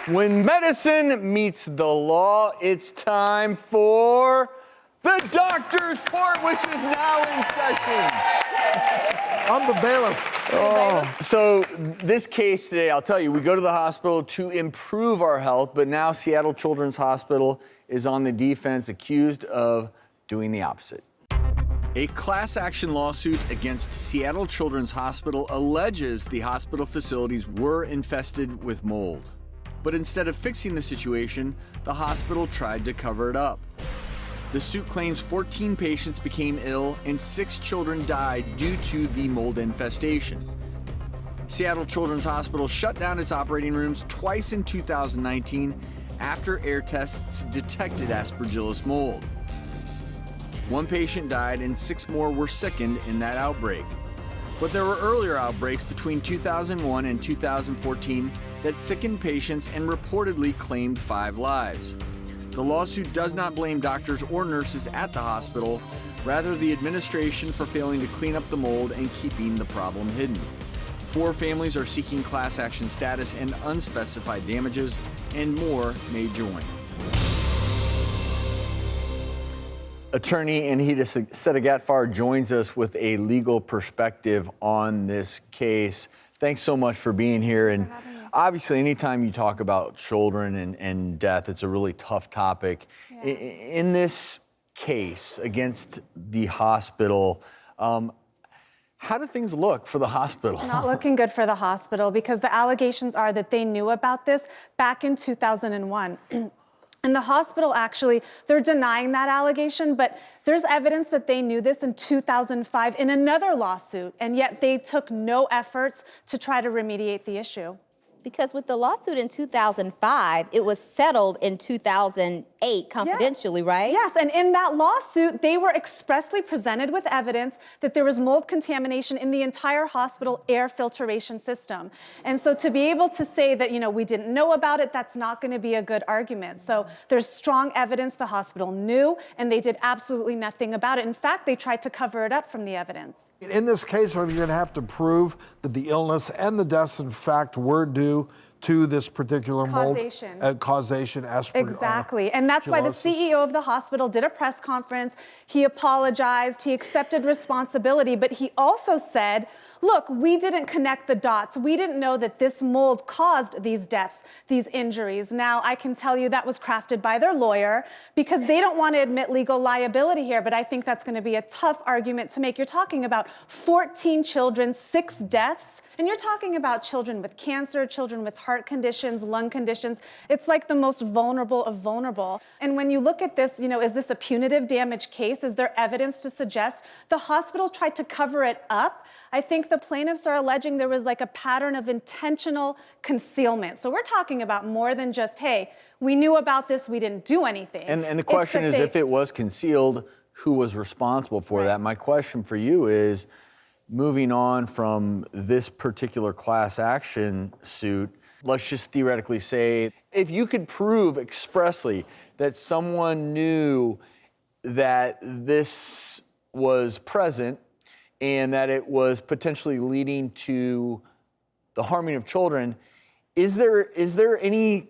When medicine meets the law, it's time for the doctor's court, which is now in session. I'm the bailiff. Oh. So this case today, I'll tell you, we go to the hospital to improve our health, but now Seattle Children's Hospital is on the defense, accused of doing the opposite. A class action lawsuit against Seattle Children's Hospital alleges the hospital facilities were infested with mold. But instead of fixing the situation, the hospital tried to cover it up. The suit claims 14 patients became ill and 6 children died due to the mold infestation. Seattle Children's Hospital shut down its operating rooms twice in 2019 after air tests detected Aspergillus mold. 1 patient died and 6 more were sickened in that outbreak. But there were earlier outbreaks between 2001 and 2014 that sickened patients and reportedly claimed 5 lives. The lawsuit does not blame doctors or nurses at the hospital, rather the administration for failing to clean up the mold and keeping the problem hidden. 4 families are seeking class action status and unspecified damages, and more may join. Attorney Anhita Setagatfar joins us with a legal perspective on this case. Thanks so much for being here. And obviously, anytime you talk about children and death, it's a really tough topic. Yeah. In this case against the hospital, how do things look for the hospital? It's not looking good for the hospital because the allegations are that they knew about this back in 2001. And the hospital actually, they're denying that allegation, but there's evidence that they knew this in 2005 in another lawsuit, and yet they took no efforts to try to remediate the issue. Because with the lawsuit in 2005, it was settled in 2008 confidentially, yes. right? Yes, and in that lawsuit, they were expressly presented with evidence that there was mold contamination in the entire hospital air filtration system. And so to be able to say that, you know, we didn't know about it, that's not going to be a good argument. So there's strong evidence the hospital knew, and they did absolutely nothing about it. In fact, they tried to cover it up from the evidence. In this case, are they going to have to prove that the illness and the deaths, in fact, were due to this particular mold? Causation. Exactly. And that's why the CEO of the hospital did a press conference. He apologized. He accepted responsibility. But he also said, look, we didn't connect the dots. We didn't know that this mold caused these deaths, these injuries. Now, I can tell you that was crafted by their lawyer because they don't want to admit legal liability here. But I think that's going to be a tough argument to make. You're talking about 14 children, 6 deaths. And you're talking about children with cancer, children with heart conditions, lung conditions. It's like the most vulnerable of vulnerable. And when you look at this, you know, is this a punitive damage case? Is there evidence to suggest the hospital tried to cover it up? I think the plaintiffs are alleging there was like a pattern of intentional concealment. So we're talking about more than just, hey, we knew about this, we didn't do anything. And the question is, if it was concealed, who was responsible for that? My question for you is, moving on from this particular class action suit, let's just theoretically say, if you could prove expressly that someone knew that this was present and that it was potentially leading to the harming of children, is there any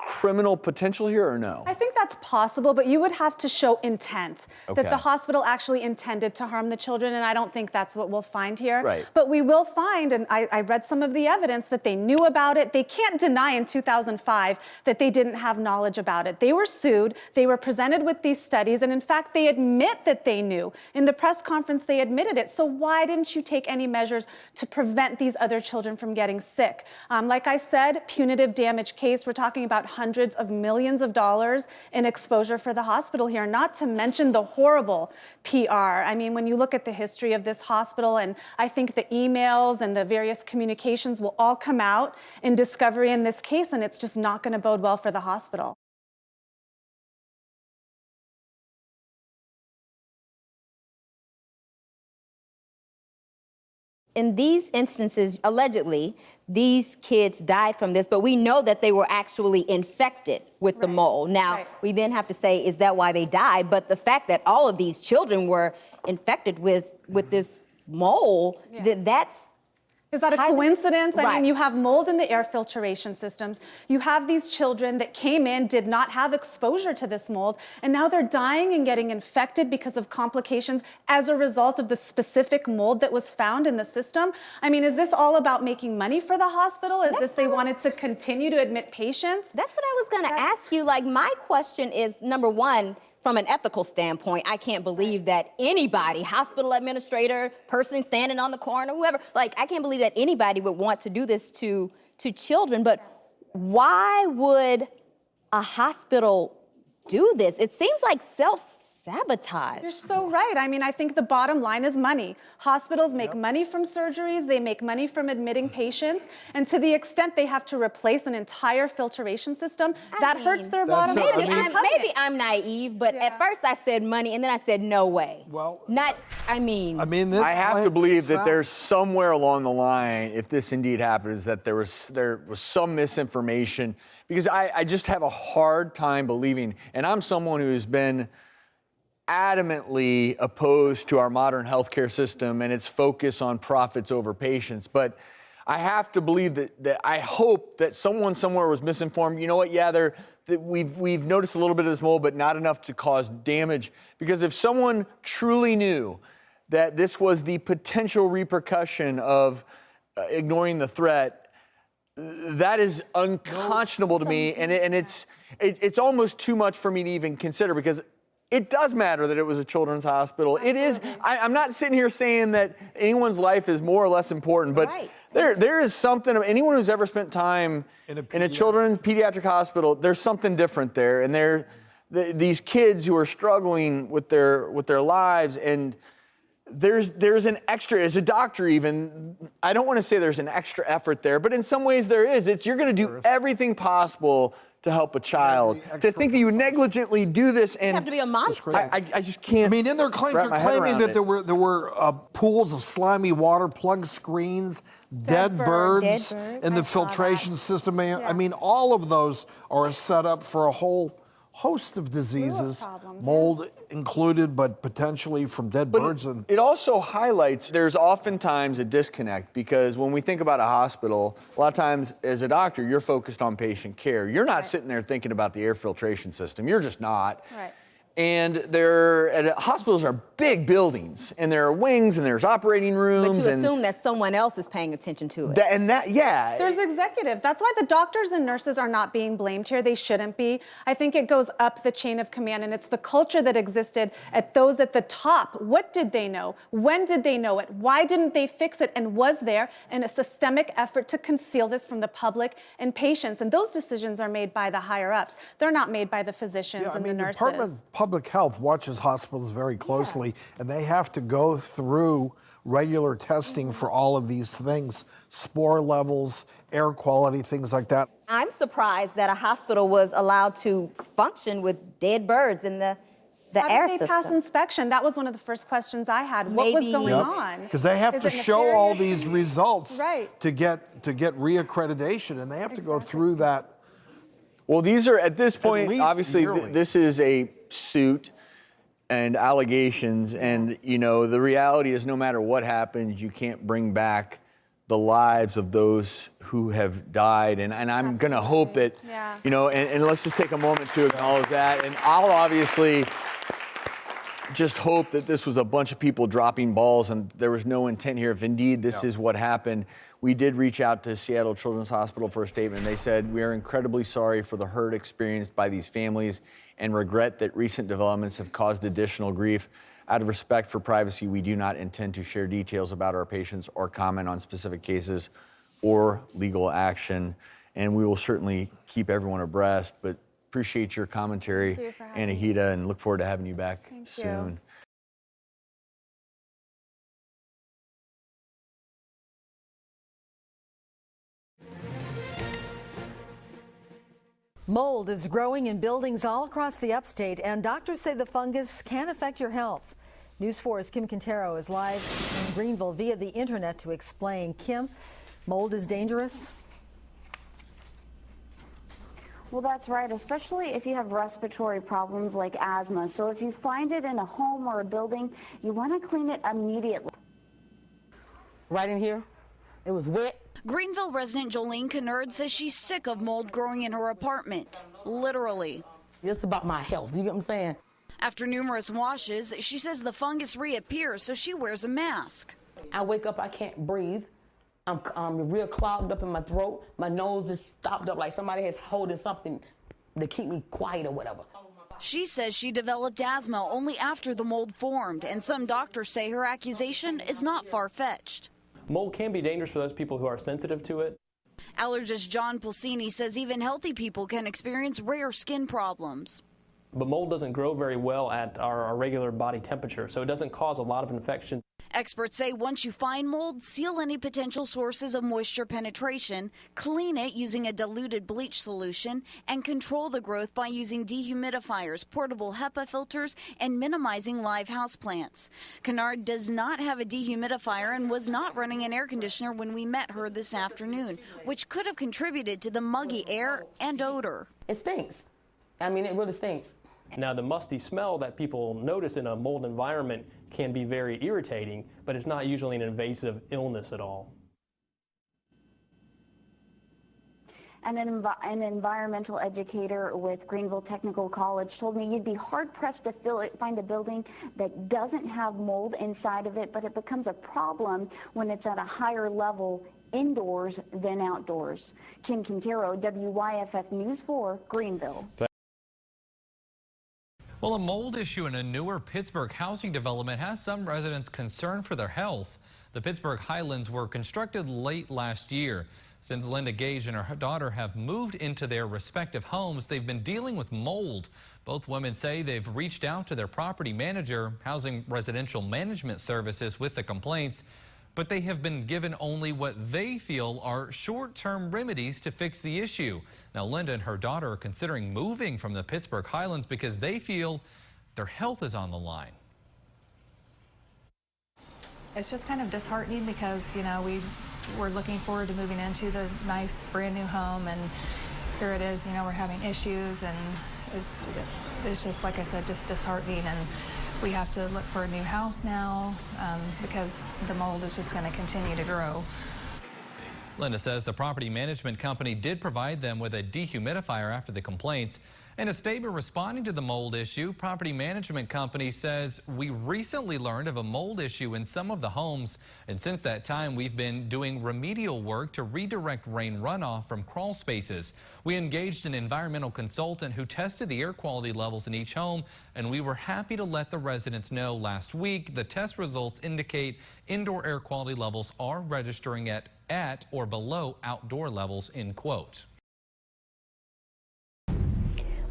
criminal potential here or no? I think that's possible, but you would have to show intent, that the hospital actually intended to harm the children, and I don't think that's what we'll find here. Right. But we will find, and I read some of the evidence, that they knew about it. They can't deny in 2005 that they didn't have knowledge about it. They were sued, they were presented with these studies, and in fact, they admit that they knew. In the press conference, they admitted it. So why didn't you take any measures to prevent these other children from getting sick? Like I said, punitive damage case, we're talking about hundreds of millions of dollars in exposure for the hospital here, not to mention the horrible PR. I mean, when you look at the history of this hospital, and I think the emails and the various communications will all come out in discovery in this case, and it's just not going to bode well for the hospital. In these instances, allegedly, these kids died from this, but we know that they were actually infected with the mold. Now, we then have to say, is that why they died? But the fact that all of these children were infected with this mold, that's Is that a coincidence? Right. I mean, you have mold in the air filtration systems. You have these children that came in, did not have exposure to this mold, and now they're dying and getting infected because of complications as a result of the specific mold that was found in the system. I mean, is this all about making money for the hospital? Is this they wanted to continue to admit patients? That's what I was going to ask you. Like, my question is, number one, from an ethical standpoint, I can't believe that anybody, hospital administrator, person standing on the corner, whoever, like, I can't believe that anybody would want to do this to children. But why would a hospital do this? It seems like self-sabotage. You're so right. I mean, I think the bottom line is money. Hospitals make money from surgeries, they make money from admitting patients, and to the extent they have to replace an entire filtration system, that hurts their bottom line. Maybe I'm naive, but at first I said money, and then I said no way. Well, I mean, I have to believe that there's somewhere along the line, if this indeed happens, that there was some misinformation, because I just have a hard time believing, and I'm someone who has been adamantly opposed to our modern healthcare system and its focus on profits over patients. But I have to believe that I hope that someone somewhere was misinformed. You know what? Yeah, we've noticed a little bit of this mold, but not enough to cause damage. Because if someone truly knew that this was the potential repercussion of ignoring the threat, that is unconscionable to me, and it's almost too much for me to even consider, because it does matter that it was a children's hospital. Absolutely. It is. I'm not sitting here saying that anyone's life is more or less important, but there is something. Anyone who's ever spent time in a children's pediatric hospital, there's something different there, and these kids who are struggling with their lives, and there's an extra, as a doctor even, I don't want to say there's an extra effort there, but in some ways there is. You're going to do everything possible to help a child. To think that you would negligently do this, and you have to be a monster. I just can't. I mean, in their claim, they're claiming that there were pools of slimy water, plug screens, dead birds in the filtration system. I mean, all of those are set up for a whole host of diseases, mold included, but potentially from dead birds. And it also highlights there's oftentimes a disconnect, because when we think about a hospital, a lot of times as a doctor, you're focused on patient care. You're not sitting there thinking about the air filtration system. You're just not. Right. And hospitals are big buildings, and there are wings, and there's operating rooms. But you assume that someone else is paying attention to it. There's executives. That's why the doctors and nurses are not being blamed here. They shouldn't be. I think it goes up the chain of command, and it's the culture that existed at those at the top. What did they know? When did they know it? Why didn't they fix it? And was there a systemic effort to conceal this from the public and patients? And those decisions are made by the higher ups. They're not made by the physicians and the nurses. The Department of Public Health watches hospitals very closely, and they have to go through regular testing for all of these things, spore levels, air quality, things like that. I'm surprised that a hospital was allowed to function with dead birds in the air system. How did they pass inspection? That was one of the first questions I had. What was going on? Because they have to show all these results to get reaccreditation, and they have to go through that. Well, these are, at this point, obviously, this is a suit and allegations, and, you know, the reality is no matter what happens, you can't bring back the lives of those who have died, and I'm going to hope that, you know, and let's just take a moment to acknowledge that, and I'll obviously just hope that this was a bunch of people dropping balls and there was no intent here. If indeed this is what happened, we did reach out to Seattle Children's Hospital for a statement. They said, "We are incredibly sorry for the hurt experienced by these families and regret that recent developments have caused additional grief. Out of respect for privacy, we do not intend to share details about our patients or comment on specific cases or legal action." And we will certainly keep everyone abreast, but appreciate your commentary, Anahita, and look forward to having you back soon. Mold is growing in buildings all across the upstate, and doctors say the fungus can affect your health. News 4's Kim Quintero is live in Greenville via the internet to explain. Kim, mold is dangerous? Well, that's right, especially if you have respiratory problems like asthma. So if you find it in a home or a building, you want to clean it immediately. Right in here? It was wet. Greenville resident Jolene Kennard says she's sick of mold growing in her apartment. Literally. It's about my health. You get what I'm saying? After numerous washes, she says the fungus reappears, so she wears a mask. I wake up, I can't breathe. I'm real clogged up in my throat. My nose is stopped up like somebody is holding something to keep me quiet or whatever. She says she developed asthma only after the mold formed, and some doctors say her accusation is not far-fetched. Mold can be dangerous for those people who are sensitive to it. Allergist John Pulsini says even healthy people can experience rare skin problems. But mold doesn't grow very well at our regular body temperature, so it doesn't cause a lot of infection. Experts say once you find mold, seal any potential sources of moisture penetration, clean it using a diluted bleach solution, and control the growth by using dehumidifiers, portable HEPA filters, and minimizing live houseplants. Kennard does not have a dehumidifier and was not running an air conditioner when we met her this afternoon, which could have contributed to the muggy air and odor. It stinks. I mean, it really stinks. Now, the musty smell that people notice in a mold environment can be very irritating, but it's not usually an invasive illness at all. And an environmental educator with Greenville Technical College told me you'd be hard-pressed to find a building that doesn't have mold inside of it, but it becomes a problem when it's at a higher level indoors than outdoors. Kim Quintero, WYFF News 4, Greenville. Well, a mold issue in a newer Pittsburgh housing development has some residents concerned for their health. The Pittsburgh Highlands were constructed late last year. Since Linda Gage and her daughter have moved into their respective homes, they've been dealing with mold. Both women say they've reached out to their property manager, Housing Residential Management Services, with the complaints, but they have been given only what they feel are short-term remedies to fix the issue. Now, Linda and her daughter are considering moving from the Pittsburgh Highlands because they feel their health is on the line. It's just kind of disheartening because, you know, we're looking forward to moving into the nice brand new home, and here it is, you know, we're having issues, and it's just, like I said, just disheartening, and we have to look for a new house now because the mold is just going to continue to grow. Linda says the property management company did provide them with a dehumidifier after the complaints. In a statement responding to the mold issue, property management company says, we recently learned of a mold issue in some of the homes, and since that time we've been doing remedial work to redirect rain runoff from crawl spaces. We engaged an environmental consultant who tested the air quality levels in each home, and we were happy to let the residents know last week the test results indicate indoor air quality levels are registering at or below outdoor levels, end quote.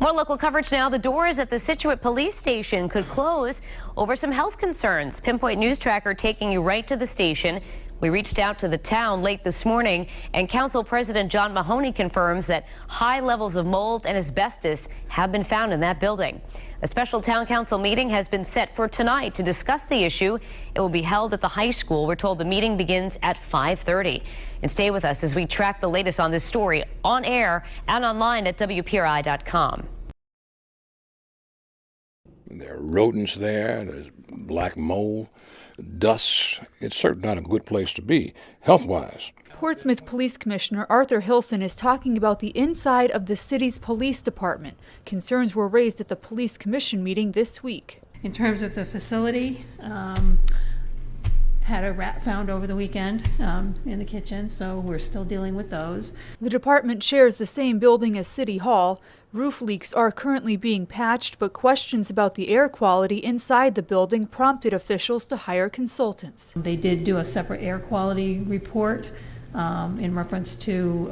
More local coverage now. The doors at the Scituate Police Station could close over some health concerns. Pinpoint News Tracker taking you right to the station. We reached out to the town late this morning, and Council President John Mahoney confirms that high levels of mold and asbestos have been found in that building. A special town council meeting has been set for tonight to discuss the issue. It will be held at the high school. We're told the meeting begins at 5:30. And stay with us as we track the latest on this story on air and online at WPRI.com. There are rodents there, there's black mold, dust. It's certainly not a good place to be, health-wise. Portsmouth Police Commissioner Arthur Hilson is talking about the inside of the city's police department. Concerns were raised at the police commission meeting this week. In terms of the facility, had a rat found over the weekend in the kitchen, so we're still dealing with those. The department shares the same building as City Hall. Roof leaks are currently being patched, but questions about the air quality inside the building prompted officials to hire consultants. They did do a separate air quality report in reference to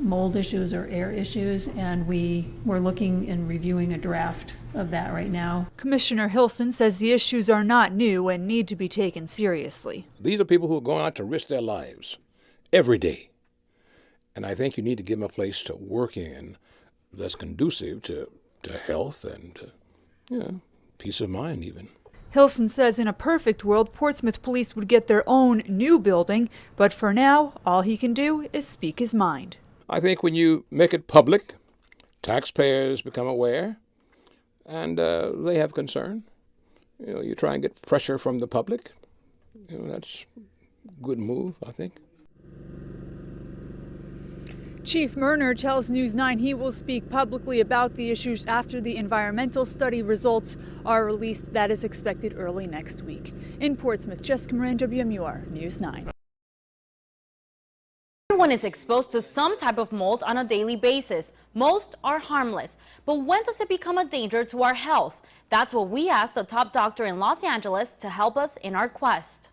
mold issues or air issues, and we were looking and reviewing a draft of that right now. Commissioner Hilson says the issues are not new and need to be taken seriously. These are people who are going out to risk their lives every day. And I think you need to give them a place to work in that's conducive to health and peace of mind even. Hilson says in a perfect world, Portsmouth Police would get their own new building, but for now, all he can do is speak his mind. I think when you make it public, taxpayers become aware, and they have concern. You try and get pressure from the public. That's a good move, I think. Chief Murner tells News 9 he will speak publicly about the issues after the environmental study results are released. That is expected early next week. In Portsmouth, Jessica Moran, WMUR News 9. Everyone is exposed to some type of mold on a daily basis. Most are harmless. But when does it become a danger to our health? That's what we asked a top doctor in Los Angeles to help us in our quest.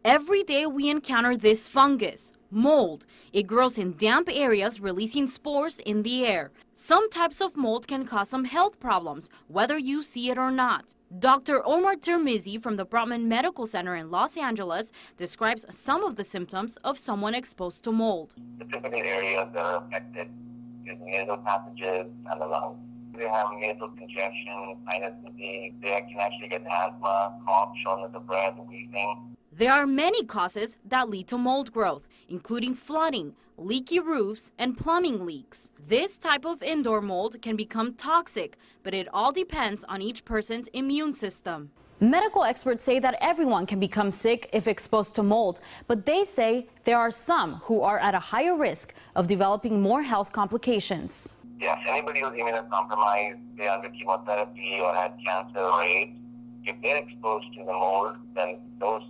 Every day we encounter this fungus, mold. It grows in damp areas, releasing spores in the air. Some types of mold can cause some health problems, whether you see it or not. Dr. Omar Termizi from the Brotman Medical Center in Los Angeles describes some of the symptoms of someone exposed to mold. The typical areas that are affected is nasal passages and the lungs. They have nasal congestion, sinus disease. They can actually get asthma, cough, shortness of breath, wheezing. There are many causes that lead to mold growth, including flooding, leaky roofs, and plumbing leaks. This type of indoor mold can become toxic, but it all depends on each person's immune system. Medical experts say that everyone can become sick if exposed to mold, but they say there are some who are at a higher risk of developing more health complications. Yes, anybody who's immunocompromised, they under chemotherapy or had cancer or AIDS, if they're exposed to the mold, then those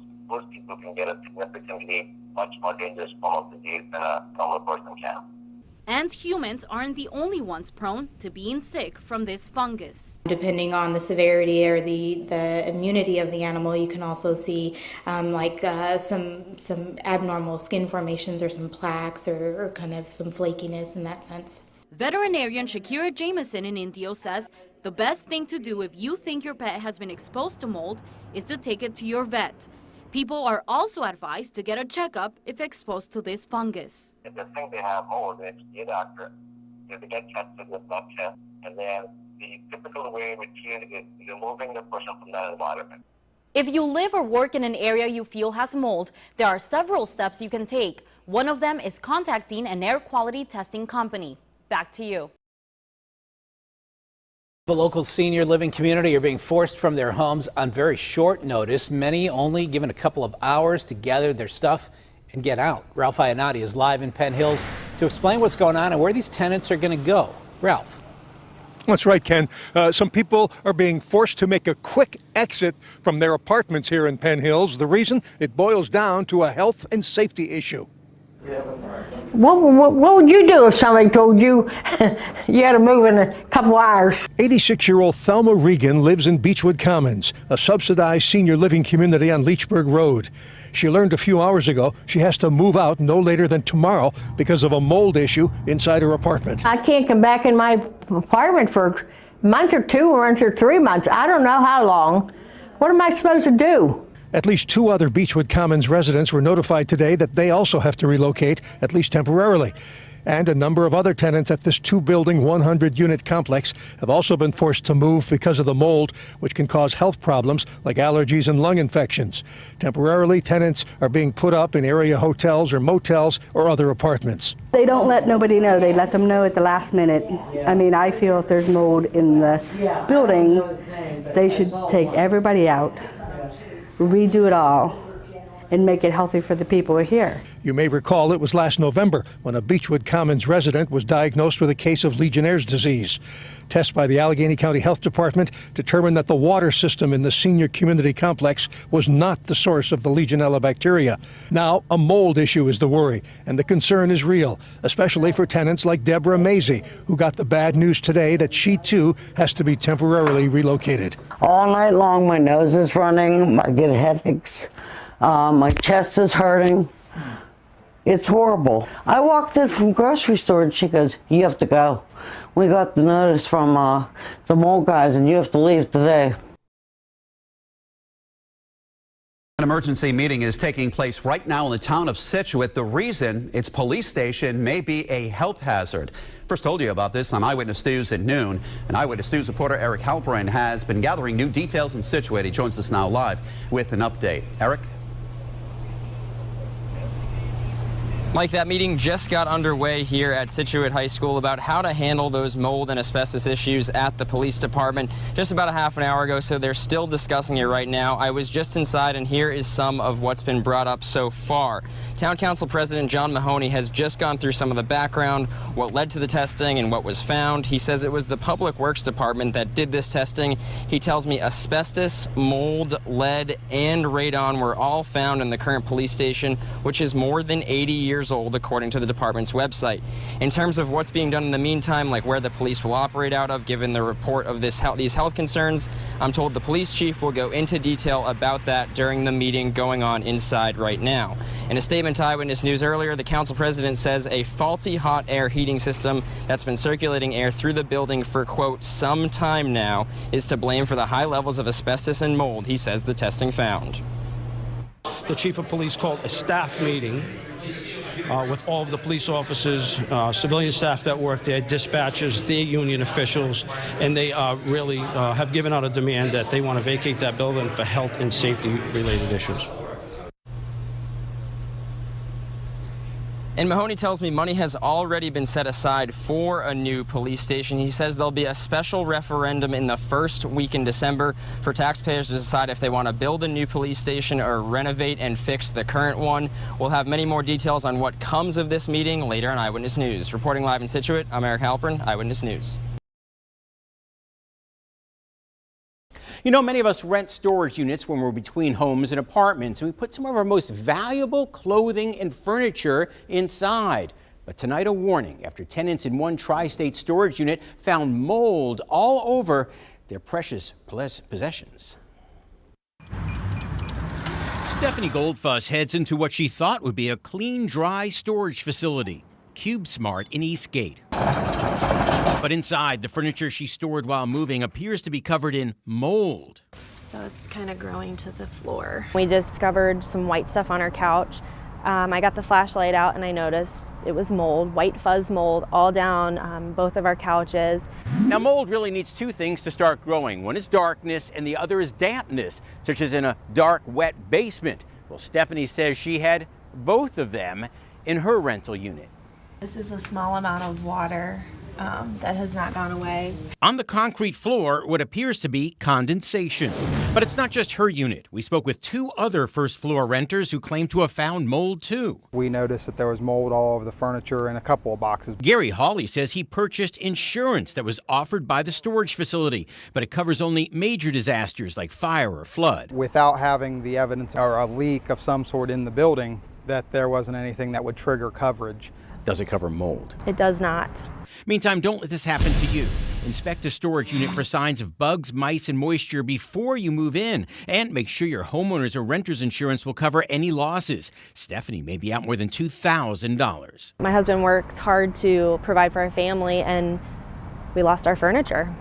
people can get a significantly much more dangerous form of disease than a normal person can. And humans aren't the only ones prone to being sick from this fungus. Depending on the severity or the immunity of the animal, you can also see some abnormal skin formations or some plaques or kind of some flakiness in that sense. Veterinarian Shakira Jameson in Indio says the best thing to do if you think your pet has been exposed to mold is to take it to your vet. People are also advised to get a checkup if exposed to this fungus. If they think they have mold, they see a doctor. If they get tested with blood tests, and then the typical way we treat it is removing the person from that environment. If you live or work in an area you feel has mold, there are several steps you can take. One of them is contacting an air quality testing company. Back to you. The local senior living community are being forced from their homes on very short notice, many only given a couple of hours to gather their stuff and get out. Ralph Iannati is live in Penn Hills to explain what's going on and where these tenants are going to go. Ralph. That's right, Ken. Some people are being forced to make a quick exit from their apartments here in Penn Hills. The reason? It boils down to a health and safety issue. What would you do if somebody told you you had to move in a couple hours? 86-year-old Thelma Regan lives in Beechwood Commons, a subsidized senior living community on Leechburg Road. She learned a few hours ago she has to move out no later than tomorrow because of a mold issue inside her apartment. I can't come back in my apartment for a month or 2 months or 3 months. I don't know how long. What am I supposed to do? At least 2 other Beechwood Commons residents were notified today that they also have to relocate, at least temporarily. And a number of other tenants at this 2-building, 100-unit complex have also been forced to move because of the mold, which can cause health problems like allergies and lung infections. Temporarily, tenants are being put up in area hotels or motels or other apartments. They don't let nobody know. They let them know at the last minute. I mean, I feel if there's mold in the building, they should take everybody out, redo it all, and make it healthy for the people who are here. You may recall it was last November when a Beechwood Commons resident was diagnosed with a case of Legionnaire's disease. Tests by the Allegheny County Health Department determined that the water system in the senior community complex was not the source of the Legionella bacteria. Now, a mold issue is the worry, and the concern is real, especially for tenants like Deborah Mazie, who got the bad news today that she too has to be temporarily relocated. All night long, my nose is running, I get headaches, my chest is hurting. It's horrible. I walked in from grocery store and she goes, "You have to go. We got the notice from the mold guys and you have to leave today." An emergency meeting is taking place right now in the town of Scituate. The reason, its police station may be a health hazard. First told you about this on Eyewitness News at noon. And Eyewitness News reporter Eric Halperin has been gathering new details in Scituate. He joins us now live with an update. Eric? Mike, that meeting just got underway here at Scituate High School about how to handle those mold and asbestos issues at the police department just about a half an hour ago, so they're still discussing it right now. I was just inside, and here is some of what's been brought up so far. Town Council President John Mahoney has just gone through some of the background, what led to the testing and what was found. He says it was the Public Works Department that did this testing. He tells me asbestos, mold, lead, and radon were all found in the current police station, which is more than 80 years old, according to the department's website. In terms of what's being done in the meantime, like where the police will operate out of, given the report of these health concerns, I'm told the police chief will go into detail about that during the meeting going on inside right now. In a statement to Eyewitness News earlier, the council president says a faulty hot air heating system that's been circulating air through the building for, quote, some time now is to blame for the high levels of asbestos and mold he says the testing found. The chief of police called a staff meeting with all of the police officers, civilian staff that work there, dispatchers, their union officials, and they really have given out a demand that they want to vacate that building for health and safety related issues. And Mahoney tells me money has already been set aside for a new police station. He says there'll be a special referendum in the first week in December for taxpayers to decide if they want to build a new police station or renovate and fix the current one. We'll have many more details on what comes of this meeting later on Eyewitness News. Reporting live in Scituate, I'm Eric Halpern, Eyewitness News. You know, many of us rent storage units when we're between homes and apartments, and we put some of our most valuable clothing and furniture inside. But tonight, a warning after tenants in one tri-state storage unit found mold all over their precious possessions. Stephanie Goldfuss heads into what she thought would be a clean, dry storage facility, CubeSmart in Eastgate. But inside, the furniture she stored while moving appears to be covered in mold. So it's kind of growing to the floor. We discovered some white stuff on our couch. I got the flashlight out and I noticed it was mold, white fuzz mold, all down both of our couches. Now, mold really needs two things to start growing. One is darkness and the other is dampness, such as in a dark, wet basement. Well, Stephanie says she had both of them in her rental unit. This is a small amount of water that has not gone away. On the concrete floor, what appears to be condensation. But it's not just her unit. We spoke with two other first-floor renters who claim to have found mold, too. We noticed that there was mold all over the furniture in a couple of boxes. Gary Hawley says he purchased insurance that was offered by the storage facility, but it covers only major disasters like fire or flood. Without having the evidence or a leak of some sort in the building, that there wasn't anything that would trigger coverage. Does it cover mold? It does not. Meantime, don't let this happen to you. Inspect a storage unit for signs of bugs, mice, and moisture before you move in. And make sure your homeowner's or renter's insurance will cover any losses. Stephanie may be out more than $2,000. My husband works hard to provide for our family, and we lost our furniture.